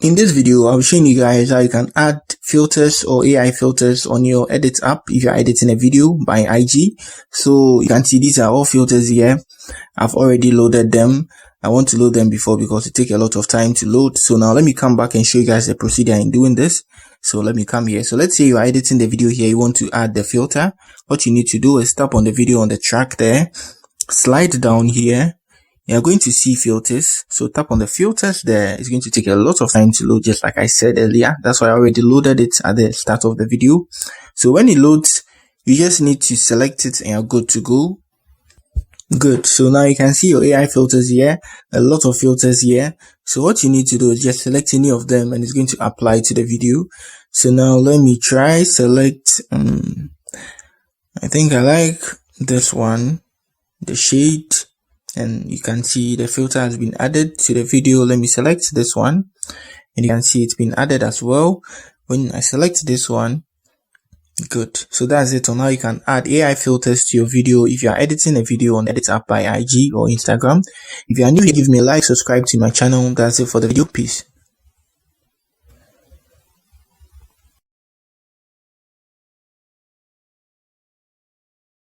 In this video, I'll be showing you guys how you can add filters or AI filters on your edit app if you're editing a video by IG. So you can see these are all filters here. I've already loaded them. I want to load them before because it takes a lot of time to load. So now let me come back and show you guys the procedure in doing this. So let me come here. So let's say you are editing the video here. You want to add the filter. What you need to do is tap on the video on the track there. Slide down here. You're going to see filters. So tap on the filters there. It's going to take a lot of time to load, just like I said earlier. That's why I already loaded it at the start of the video. So when it loads, you just need to select it and you're good to go. Good. So now you can see your AI filters here. A lot of filters here. So what you need to do is just select any of them and it's going to apply to the video. So now let me try select. I think I like this one, the shade. And you can see the filter has been added to the video. Let me select this one and you can see it's been added as well. When I select this one, good. So that's it on how you can add AI filters to your video if you are editing a video on Edit app by IG or Instagram. If you are new here, give me a like, subscribe to my channel. That's it for the video. Peace.